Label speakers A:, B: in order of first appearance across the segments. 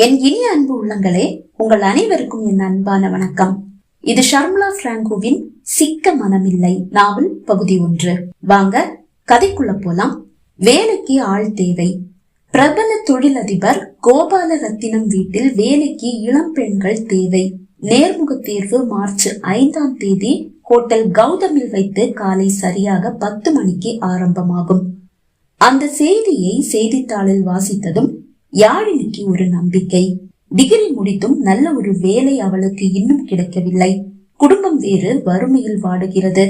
A: என் இனிய அன்பு உள்ளங்களே, உங்கள் அனைவருக்கும் என் அன்பான வணக்கம். இது ஷர்மிளா பிராங்கோவின் சிக்க மனமில்லை நாவல் பகுதி 1. வாங்க கதைக்குள்ள போலாம். வேலைக்கு ஆள் தேவை. பிரபல தொழிலதிபர் கோபால ரத்தினம் வீட்டில் வேலைக்கு இளம் பெண்கள் தேவை. நேர்முக தேர்வு மார்ச் 5ஆம் தேதி ஹோட்டல் கௌதமில் வைத்து காலை சரியாக 10 மணிக்கு ஆரம்பமாகும். அந்த செய்தியை செய்தித்தாளில் வாசித்ததும் யாழினிக்கு ஒரு நம்பிக்கை. டிகிரி முடித்தும் நல்ல ஒரு வேலை அவளுக்கு இன்னும் கிடைக்கவில்லை. குடும்பம் வேறு வறுமையில் வாடுகிறது.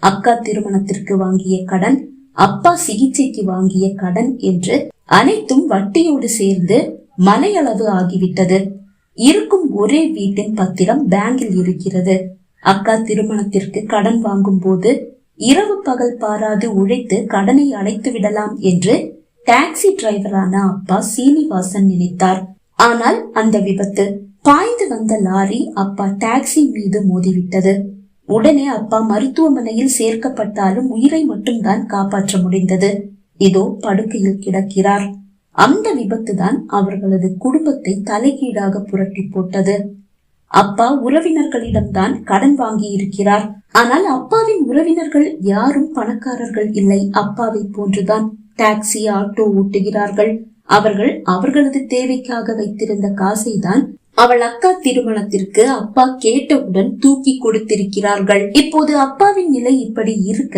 A: அக்கா திருமணத்திற்கு வாங்கிய கடன், அப்பா சிகிச்சைக்கு வாங்கிய கடன் என்று அனைத்தும் வட்டியோடு சேர்ந்து மலையளவு ஆகிவிட்டது. இருக்கும் ஒரே வீட்டின் பத்திரம் பேங்கில் இருக்கிறது. அக்கா திருமணத்திற்கு கடன் வாங்கும் போது இரவு பகல் பாராது உழைத்து கடனை அடைத்து விடலாம் என்று டாக்ஸி டிரைவரான அப்பா சீனிவாசன் நினைத்தார். ஆனால் அந்த விபத்து, பாய்ந்து வந்த லாரி அப்பா டாக்ஸி மீது மோதிவிட்டது. உடனே அப்பா மருத்துவமனையில் சேர்க்கப்பட்டாலும் உயிரை மட்டும்தான் காப்பாற்ற முடிந்தது. இதோ படுக்கையில் கிடக்கிறார். அந்த விபத்து தான் அவர்களது குடும்பத்தை தலைகீழாக புரட்டி போட்டது. அப்பா உறவினர்களிடம்தான் கடன் வாங்கி இருக்கிறார். ஆனால் அப்பாவின் உறவினர்கள் யாரும் பணக்காரர்கள் இல்லை. அப்பாவை போன்றுதான் டாக்ஸி, ஆட்டோ ஓட்டுகிறார்கள். அவர்கள் அவர்களது தேவைக்காக வைத்திருந்த காசை தான் அவள் அக்கா திருமணத்திற்கு அப்பா கேட்டவுடன் தூக்கி கொடுத்திருக்கிறார்கள். இப்போது அப்பாவின் நிலை இப்படி இருக்க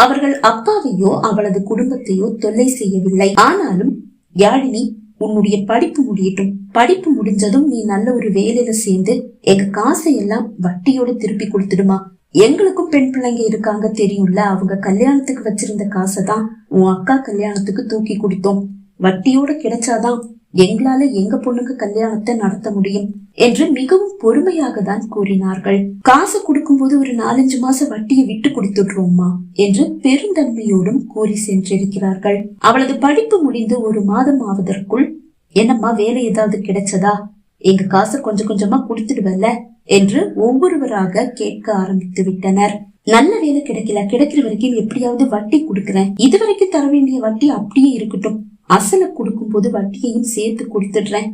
A: அவர்கள் அப்பாவையோ அவளது குடும்பத்தையோ தொல்லை செய்யவில்லை. ஆனாலும் யாழினி, உன்னுடைய படிப்பு முடியட்டும். படிப்பு முடிஞ்சதும் நீ நல்ல ஒரு வேலையில சேர்ந்து எங்க காசை எல்லாம் வட்டியோட திருப்பி கொடுத்துடுமா. எங்களுக்கும் பெண் பிள்ளைங்க இருக்காங்க தெரியும்ல. அவங்க கல்யாணத்துக்கு வச்சிருந்த காசை தான் உன் அக்கா கல்யாணத்துக்கு தூக்கி கொடுத்தோம். வட்டியோட கிடைச்சாதான் எங்களால எங்க பொண்ணுக்கு கல்யாணத்தை நடத்த முடியும் என்று மிகவும் பொறுமையாக தான் கூறினார்கள். காசு கொடுக்கும் போது ஒரு 4-5 மாசம் வட்டியை விட்டு கொடுத்துடுறோம்மா என்று பெருந்தன்மையோடும் கூறி சென்றிருக்கிறார்கள். அவளது படிப்பு முடிந்து 1 மாதம் ஆவதற்குள், என்னம்மா வேலை ஏதாவது கிடைச்சதா, எங்க காசை கொஞ்சம் கொஞ்சமா குடுத்துடுவல்ல என்று ஒவ்வொருவராக கேட்க ஆரம்பித்து விட்டனர். நல்ல வேலை கிடைக்கல, கிடைக்கிற வரைக்கும் எப்படியாவது வட்டி கொடுக்கறேன். இதுவரைக்கும் தர வேண்டிய வட்டி அப்படியே இருக்கட்டும், அசல கொடுக்கும் போது வட்டியையும் சேர்த்து கொடுத்துடுறேன்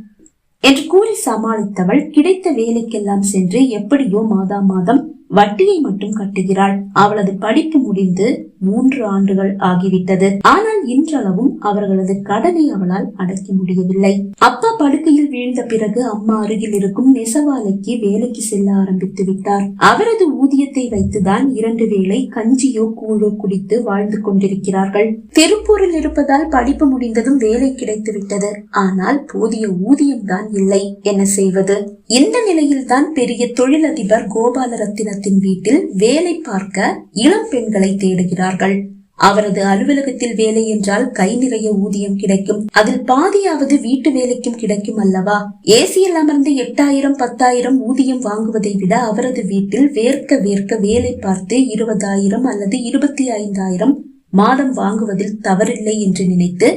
A: என்று கூறி சமாளித்தவள் கிடைத்த வேலைக்கெல்லாம் சென்று எப்படியோ மாதம் வட்டியை மட்டும் கட்டுகிறாள். அவளது படிப்பு முடிந்து 3 ஆண்டுகள் ஆகிவிட்டது. ஆனால் இன்றளவும் அவர்களது கடனை அவளால் அடைக்க முடியவில்லை. அப்பா படுக்கையில் வீழ்ந்த பிறகு அம்மா அருகில் இருக்கும் நெசவாலைக்கு வேலைக்கு செல்ல ஆரம்பித்து விட்டார். அவரது ஊதியத்தை வைத்துதான் 2 வேளை கஞ்சியோ கூழோ குடித்து வாழ்ந்து கொண்டிருக்கிறார்கள். திருப்பூரில் இருப்பதால் படிப்பு முடிந்ததும் வேலை கிடைத்து விட்டது. ஆனால் போதிய ஊதியம் தான் இல்லை. என்ன செய்வது? இந்த நிலையில்தான் பெரிய தொழிலதிபர் கோபால ரத்தினத்தின் வீட்டில் வேலை பார்க்க இளம் பெண்களை தேடுகிறார்கள். அவரது அலுவலகத்தில் வேலை என்றால் கை நிறைய ஊதியம் கிடைக்கும். அதில் பாதியாவது வீட்டு வேலைக்கும் கிடைக்கும் அல்லவா? ஏசியில் அமர்ந்து 8000 10,000 ஊதியம் வாங்குவதை விட அவரது வீட்டில் வேர்க்க வேலை பார்த்து 20,000 அல்லது 25,000 மாதம் வாங்குவதில் தவறில்லை என்று நினைத்து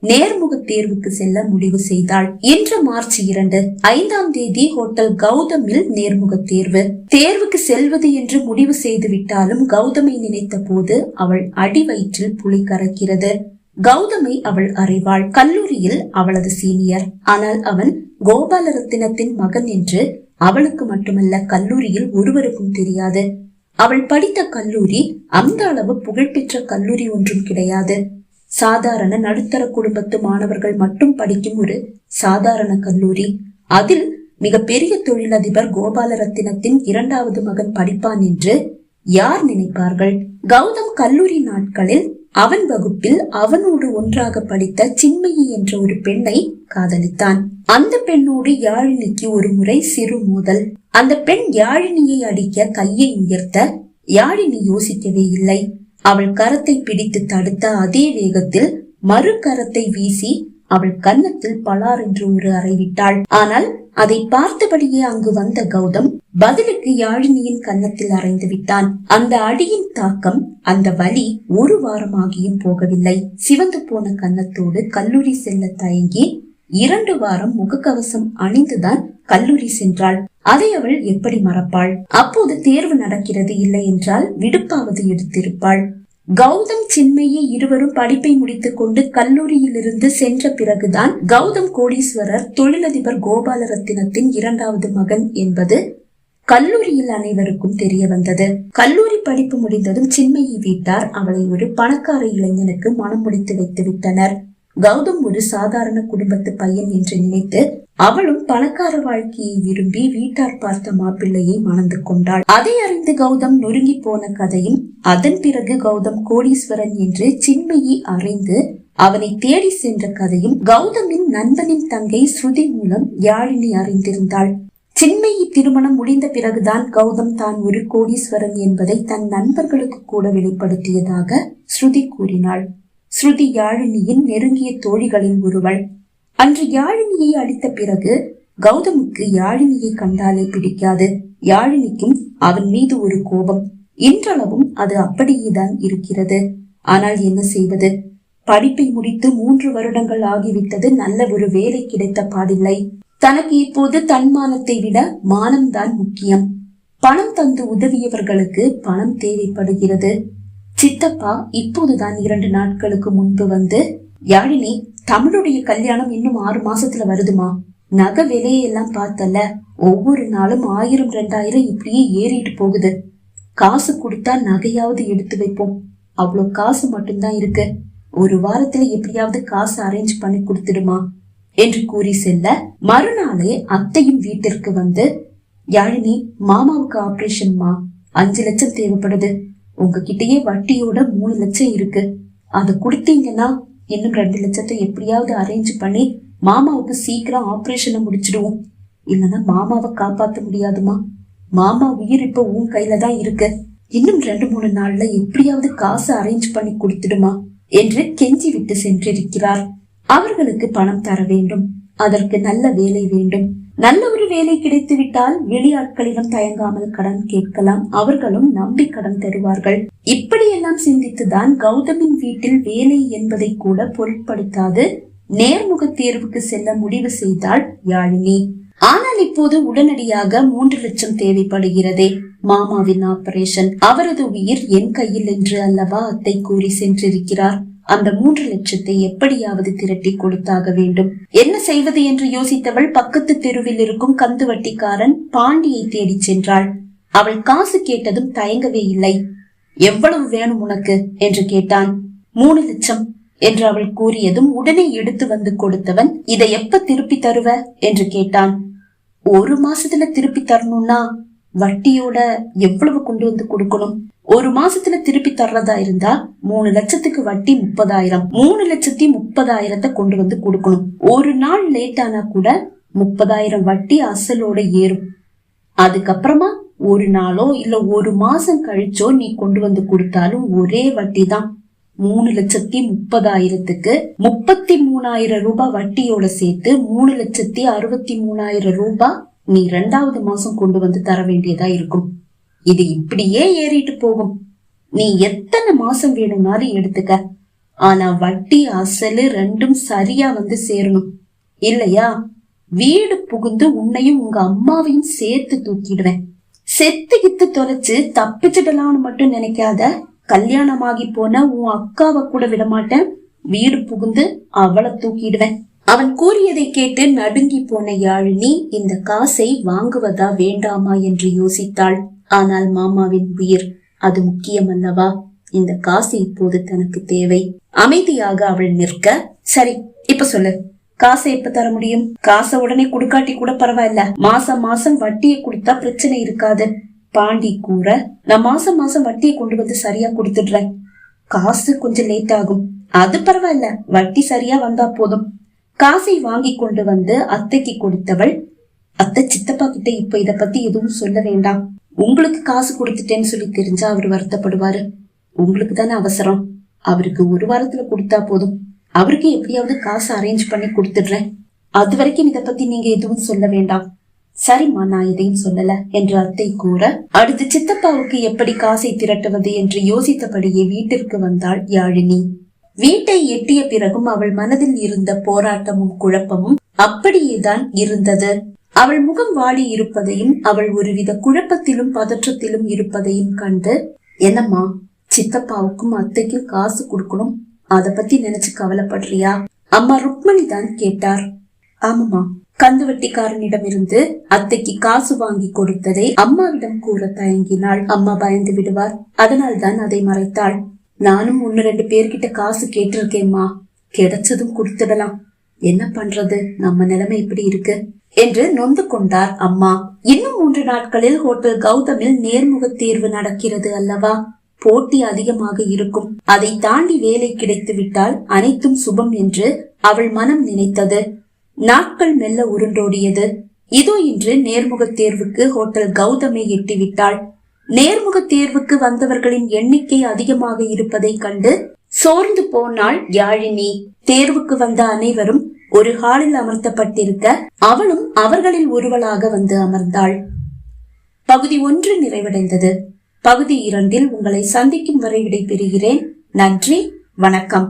A: நேர்முக தேர்வுக்கு செல்ல முடிவு செய்தாள். இன்று மார்ச் 2, 5ஆம் தேதி ஹோட்டல் கௌதமில் நேர்முக தேர்வு. தேர்வுக்கு செல்வது என்று முடிவு செய்து விட்டாலும் கௌதமை நினைத்த போது அவள் அடி வயிற்றில் புலி கறக்கிறது. கௌதமை அவள் அறிவாள். கல்லூரியில் அவளது சீனியர். ஆனால் அவன் கோபால ரத்தினத்தின் மகன் என்று அவளுக்கு மட்டுமல்ல, கல்லூரியில் ஒருவருக்கும் தெரியாது. அவள் படித்த கல்லூரி அந்த அளவு புகழ்பெற்ற கல்லூரி ஒன்றும் கிடையாது. சாதாரண நடுத்தர குடும்பத்து மாணவர்கள் மட்டும் படிக்கும் ஒரு சாதாரண கல்லூரி. அதில் மிக பெரிய தொழிலதிபர் கோபால ரத்தினத்தின் 2வது மகன் படிப்பான் என்று யார் நினைப்பார்கள்? கௌதம் கல்லூரி நாட்களில் அவன் வகுப்பில் அவனோடு ஒன்றாக படித்த சின்மயி என்ற ஒரு பெண்ணை காதலித்தான். அந்த பெண்ணோடு யாழினிக்கு ஒரு முறை சிறு மோதல். அந்த பெண் யாழினியை அடிக்க கையை உயர்த்த யாழினி யோசிக்கவே இல்லை. அவள் கரத்தை பிடித்து தடுத்த அதே வேகத்தில் மறு கரத்தை வீசி அவள் கன்னத்தில் பலார் என்று ஒரு அறை விட்டாள். ஆனால் அதை பார்த்தபடியே அங்கு வந்த கௌதம் பதிலுக்கு யாழினியின் கன்னத்தில் அறைந்து விட்டான். அந்த அடியின் தாக்கம், அந்த வலி 1 வாரமாகியும் போகவில்லை. சிவந்து போன கன்னத்தோடு கல்லூரி செல்ல தயங்கி 2 வாரம் முகக்கவசம் அணிந்துதான் கல்லூரி சென்றாள். அதை அவள் எப்படி மறப்பாள்? அப்போது தேர்வு நடக்கிறது, இல்லை என்றால் விடுப்பாவது எடுத்திருப்பாள். கௌதம் சின்மயி இருவரும் படிப்பை முடித்துக் கொண்டு கல்லூரியிலிருந்து சென்ற பிறகுதான் கௌதம் கோடீஸ்வரர் தொழிலதிபர் கோபாலரத்தினத்தின் இரண்டாவது மகன் என்பது கல்லூரியில் அனைவருக்கும் தெரிய வந்தது. கல்லூரி படிப்பு முடிந்ததும் சின்மயி வீட்டார் அவளை ஒரு பணக்கார இளைஞனுக்கு மனம் முடித்து வைத்து விட்டனர். கௌதம் ஒரு சாதாரண குடும்பத்து பையன் என்று நினைத்து அவளும் பணக்கார வாழ்க்கையை விரும்பி வீட்டார் பார்த்த மாப்பிள்ளையை மணந்து கொண்டாள். அதை அறிந்து கௌதம் நொறுங்கி போன கதையும், அதன் பிறகு கௌதம் கோடீஸ்வரன் என்று சின்மயி அறிந்து அவனை தேடி சென்ற கதையும் கௌதமின் நண்பனின் தங்கை ஸ்ருதி மூலம் யாழினி அறிந்திருந்தாள். சின்மயி திருமணம் முடிந்த பிறகுதான் கௌதம் தான் ஒரு கோடீஸ்வரன் என்பதை தன் நண்பர்களுக்கு கூட வெளிப்படுத்தியதாக ஸ்ருதி கூறினாள். ஸ்ருதி யாழினியின் நெருங்கிய தோழிகளில் ஒருவள். அன்று யாழினியை அளித்த பிறகு கௌதமுக்கு யாழினியை கண்டாலே பிடிக்காது. யாழினிக்கும் அவன் மீது ஒரு கோபம். இன்றளவும் அது அப்படியேதான் இருக்கிறது. ஆனால் என்ன செய்வது? படிப்பை முடித்து 3 வருடங்கள் ஆகிவிட்டது. நல்ல ஒரு வேலை கிடைத்த பாடில்லை. தனக்கு இப்போது தன்மானத்தை விட மானம்தான் முக்கியம். பணம் தந்து உதவியவர்களுக்கு பணம் தேவைப்படுகிறது. சித்தப்பா இப்போதுதான் 2 நாட்களுக்கு முன்பு வந்து, யாழினி, தமிழுடைய கல்யாணம் இன்னும் 6 மாசத்துல வருதுமா. நகை விலையெல்லாம் பார்த்தல, ஒவ்வொரு நாளும் 1000 2000 இப்படியே ஏறிட்டு போகுது. காசு கொடுத்தா நகையாவது எடுத்து வைப்போம். அவ்வளவு காசு மட்டும்தான் இருக்கு. ஒரு வாரத்துல எப்படியாவது காசு அரேஞ்ச் பண்ணி கொடுத்துடுமா என்று கூறி செல்ல, மறுநாளே அத்தையும் வீட்டிற்கு வந்து, யாழினி, மாமாவுக்கு ஆபரேஷன்மா, 5 லட்சம் தேவைப்படுது. உங்ககிட்டயே வட்டியோட 3 லட்சம் இருக்கு. அதை கொடுத்தீங்கன்னா இன்னும் 2 லட்சத்தை எப்படியாவது அரேஞ்ச் பண்ணி மாமாவுக்கு சீக்கிரம் ஆபரேஷனை முடிச்சிடுவோம். இல்லைன்னா மாமாவை காப்பாத்த முடியாதுமா. மாமா உயிர் இப்ப உன் கையில தான் இருக்கு. இன்னும் 2-3 நாள்ல எப்படியாவது காசு அரேஞ்ச் பண்ணி கொடுத்துடுமா என்று கெஞ்சி விட்டு சென்றிருக்கிறார். அவர்களுக்கு பணம் தர வேண்டும். அதற்கு நல்ல வேலை வேண்டும். நல்ல ஒரு வேலை கிடைத்து விட்டால் வெளியாட்களிடம் தயங்காமல் கடன் கேட்கலாம். அவர்களும் நம்பி கடன் தருவார்கள். இப்படியெல்லாம் சிந்தித்துதான் கௌதமின் வீட்டில் வேலை என்பதை கூட பொருட்படுத்தாது நேர்முக தேர்வுக்கு செல்ல முடிவு செய்தாள் யாழினி. ஆனால் இப்போது உடனடியாக 3 லட்சம் தேவைப்படுகிறதே. மாமாவின் ஆபரேஷன், அவரது உயிர் என் கையில் என்று அல்லவா அத்தை கூறி சென்றிருக்கிறார். அந்த 3 லட்சத்தை எப்படியாவது திரட்டி கொடுத்தாக வேண்டும். என்ன செய்வது என்று யோசித்தவள் பக்கத்து தெருவில் இருக்கும் கந்து வட்டிக்காரன் பாண்டியை தேடி சென்றாள். அவள் காசு கேட்டதும் தயங்கவே இல்லை. எவ்வளவு வேணும் உனக்கு என்று கேட்டான். 3 லட்சம் என்று அவள் கூறியதும் உடனே எடுத்து வந்து கொடுத்தவன், இதை எப்ப திருப்பி தருவ என்று கேட்டான். 1 மாசத்துல திருப்பி தரணும்னா வட்டியோட எவ்வளவு கொண்டு வந்து கொடுக்கணும்? 1 மாசத்துல திருப்பி தர்றதா இருந்தா 3 லட்சத்துக்கு வட்டி 30,000. 3,30,000 கொண்டு வந்து கொடுக்கணும். ஒரு நாள் லேட் ஆனா கூட 30,000 வட்டி அசலோட ஏறும். அதுக்கப்புறமா 1 நாளோ இல்ல 1 மாசம் கழிச்சோ நீ கொண்டு வந்து கொடுத்தாலும் ஒரே வட்டி தான். 3,30,000க்கு 33,000 ரூபாய் வட்டியோட சேர்த்து 3,63,000 ரூபாய் நீ 2வது மாசம் கொண்டு வந்து தர வேண்டியதா இருக்கும். இது இப்படியே ஏறிட்டு போகும். நீ எத்தனை மாசம் வேணும்னாலும் எடுத்துக்க. ஆனா வட்டி அசலு 2ம் சரியா வந்து சேரணும். இல்லையா வீடு புகுந்து உன்னையும் உங்க அம்மாவையும் சேர்த்து தூக்கிடுவேன். செத்து கித்து தொலைச்சு தப்பிச்சிடலாம்னு மட்டும் நினைக்காத. கல்யாணமாகி போன உன் அக்காவை கூட விடமாட்டேன். வீடு புகுந்து அவளை தூக்கிடுவேன். அவன் கூறியதை கேட்டு நடுங்கி போன யாழினி இந்த காசை வாங்குவதா வேண்டாமா என்று யோசித்தாள். ஆனால் மாமாவின் உயிர், அது முக்கியம் அல்லவா? இந்த காசு இப்போது தனக்கு தேவை. அமைதியாக அவள் நிற்க, சரி இப்ப சொல்லு, காசை எப்ப தர முடியும்? காசை உடனே கொடுக்காட்டி கூட பரவாயில்ல, மாசம் மாசம் வட்டியை கொடுத்தா பிரச்சனை இருக்காது. பாண்டி கூற, நான் மாசம் மாசம் வட்டியை கொண்டு வந்து சரியா கொடுத்துடுறேன். காசு கொஞ்சம் லேட் ஆகும், அது பரவாயில்ல, வட்டி சரியா வந்தா போதும். காசை வாங்கி கொண்டு வந்து அத்தைக்கு கொடுத்தவள், அத்தை சித்தப்பா கிட்ட இப்ப இத பத்தி எதுவும் சொல்ல வேண்டாம். உங்களுக்கு காசு கொடுத்துட்டேன்னு சொல்லி தெரிஞ்சா அவர் வருத்தப்படுவாரு. உங்களுக்கு தானே அவசரம். அவருக்கு 1 வாரத்துல கொடுத்தா போதும். அவருக்கு எப்படியாவது காசு அரேஞ்ச் பண்ணி கொடுத்துடுறேன். அது வரைக்கும் இத பத்தி நீங்க எதுவும் சொல்ல வேண்டாம். சரிம்மா, நான் எதையும் சொல்லல என்று அத்தை கூற, அடுத்து சித்தப்பாவுக்கு எப்படி காசை திரட்டுவது என்று யோசித்தபடியே வீட்டிற்கு வந்தாள் யாழினி. வீட்டை எட்டிய பிறகும் அவள் மனதில் இருந்த போராட்டமும் குழப்பமும் அப்படியேதான் இருந்தது. அவள் முகம் வாடி இருப்பதையும் அவள் ஒருவித குழப்பத்திலும் பதற்றத்திலும் இருப்பதையும் கண்டு, என்னம்மா சித்தப்பாவுக்கும் அத்தைக்கும் காசு கொடுக்கணும், அத பத்தி நினைச்சு கவலைப்படுறியா? அம்மா ருக்மணி தான் கேட்டார். ஆமாமா, கந்து வட்டிக்காரனிடமிருந்து அத்தைக்கு காசு வாங்கி கொடுத்ததை அம்மாவிடம் கூற தயங்கினாள். அம்மா பயந்து விடுவார், அதனால் தான் அதை மறைத்தாள். நானும் 1-2 பேர்கிட்ட காசு கேட்டிருக்கேம்மா, கிடைச்சதும் கொடுத்துடலாம். என்ன பண்றது, நம்ம நிலைமை இப்படி இருக்கு என்று நொந்து கொண்டார் அம்மா. இன்னும் 3 நாட்களில் ஹோட்டல் கௌதமில் நேர்முக தேர்வு நடக்கிறது அல்லவா? போட்டி அதிகமாக இருக்கும். அதை தாண்டி வேலை கிடைத்து விட்டால் அனைத்தும் சுபம் என்று அவள் மனம் நினைத்தது. நாட்கள் மெல்ல உருண்டோடியது. இதோ இன்று நேர்முக தேர்வுக்கு ஹோட்டல் கௌதமை எட்டிவிட்டாள். நேர்முக தேர்வுக்கு வந்தவர்களின் எண்ணிக்கை அதிகமாக இருப்பதை கண்டு சோர்ந்து போனாள் யாழினி. தேர்வுக்கு வந்த அனைவரும் ஒரு ஹாலில் அமர்த்தப்பட்டிருக்க அவளும் அவர்களில் ஒருவளாக வந்து அமர்ந்தாள். பகுதி 1 நிறைவடைந்தது. பகுதி 2 உங்களை சந்திக்கும் வரை விடைபெறுகிறேன். நன்றி, வணக்கம்.